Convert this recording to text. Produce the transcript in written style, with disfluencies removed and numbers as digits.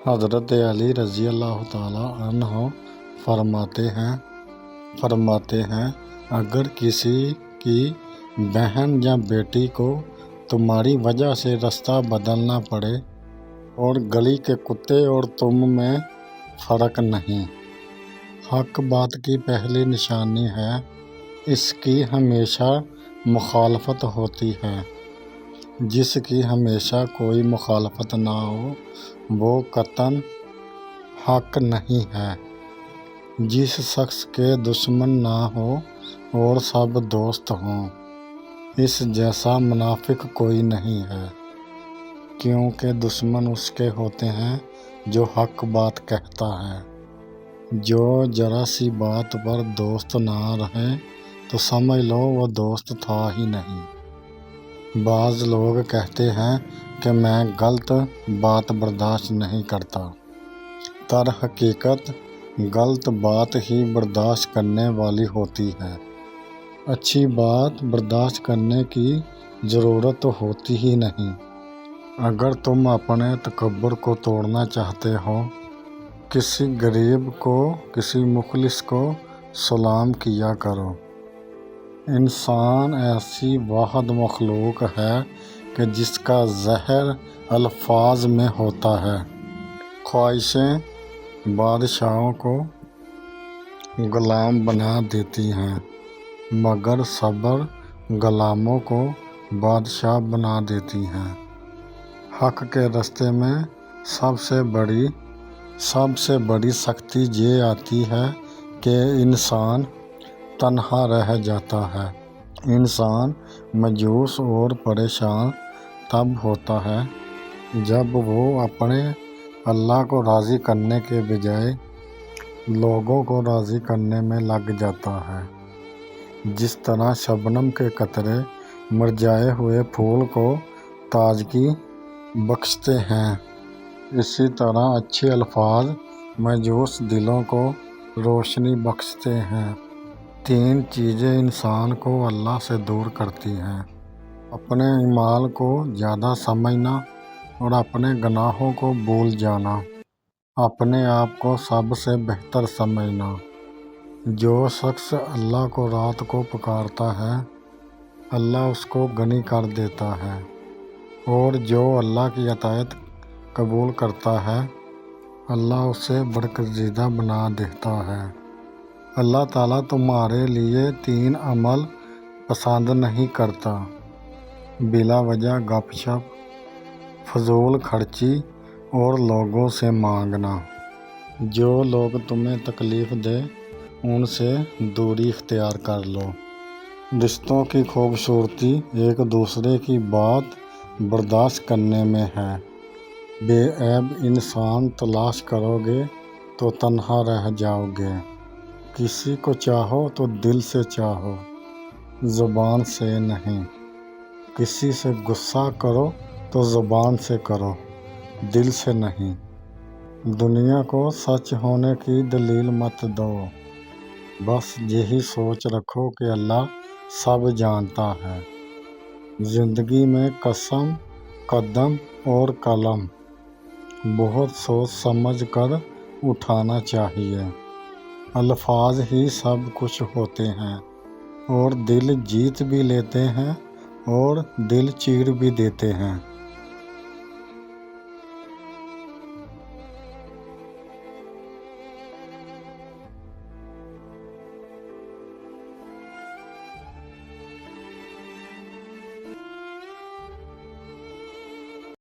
حضرت علی رضی اللہ تعالیٰ عنہ فرماتے ہیں اگر کسی کی بہن یا بیٹی کو تمہاری وجہ سے راستہ بدلنا پڑے اور گلی کے کتے اور تم میں فرق نہیں، حق بات کی پہلی نشانی ہے اس کی ہمیشہ مخالفت ہوتی ہے، جس کی ہمیشہ کوئی مخالفت نہ ہو وہ قطعاً حق نہیں ہے، جس شخص کے دشمن نہ ہو اور سب دوست ہوں، اس جیسا منافق کوئی نہیں ہے، کیونکہ دشمن اس کے ہوتے ہیں جو حق بات کہتا ہے، جو ذرا سی بات پر دوست نہ رہے تو سمجھ لو وہ دوست تھا ہی نہیں۔ بعض لوگ کہتے ہیں کہ میں غلط بات برداشت نہیں کرتا، درحقیقت غلط بات ہی برداشت کرنے والی ہوتی ہے، اچھی بات برداشت کرنے کی ضرورت ہوتی ہی نہیں۔ اگر تم اپنے تکبر کو توڑنا چاہتے ہو، کسی غریب کو، کسی مفلس کو سلام کیا کرو۔ انسان ایسی واحد مخلوق ہے کہ جس کا زہر الفاظ میں ہوتا ہے۔ خواہشیں بادشاہوں کو غلام بنا دیتی ہیں مگر صبر غلاموں کو بادشاہ بنا دیتی ہیں۔ حق کے راستے میں سب سے بڑی سختی یہ آتی ہے کہ انسان تنہا رہ جاتا ہے۔ انسان مایوس اور پریشان تب ہوتا ہے جب وہ اپنے اللہ کو راضی کرنے کے بجائے لوگوں کو راضی کرنے میں لگ جاتا ہے۔ جس طرح شبنم کے قطرے مرجھائے ہوئے پھول کو تازگی بخشتے ہیں، اسی طرح اچھے الفاظ مایوس دلوں کو روشنی بخشتے ہیں۔ تین چیزیں انسان کو اللہ سے دور کرتی ہیں: اپنے اعمال کو زیادہ سمجھنا اور اپنے گناہوں کو بھول جانا، اپنے آپ کو سب سے بہتر سمجھنا۔ جو شخص اللہ کو رات کو پکارتا ہے اللہ اس کو غنی کر دیتا ہے، اور جو اللہ کی اطاعت قبول کرتا ہے اللہ اسے برگزیدہ بنا دیتا ہے۔ اللہ تعالیٰ تمہارے لیے تین عمل پسند نہیں کرتا: بلا وجہ گپ شپ، فضول خرچی اور لوگوں سے مانگنا۔ جو لوگ تمہیں تکلیف دیں ان سے دوری اختیار کر لو۔ رشتوں کی خوبصورتی ایک دوسرے کی بات برداشت کرنے میں ہے۔ بے عیب انسان تلاش کرو گے تو تنہا رہ جاؤ گے۔ کسی کو چاہو تو دل سے چاہو، زبان سے نہیں۔ کسی سے غصہ کرو تو زبان سے کرو، دل سے نہیں۔ دنیا کو سچ ہونے کی دلیل مت دو، بس یہی سوچ رکھو کہ اللہ سب جانتا ہے۔ زندگی میں قدم اور قلم بہت سوچ سمجھ کر اٹھانا چاہیے۔ الفاظ ہی سب کچھ ہوتے ہیں، اور دل جیت بھی لیتے ہیں اور دل چیر بھی دیتے ہیں۔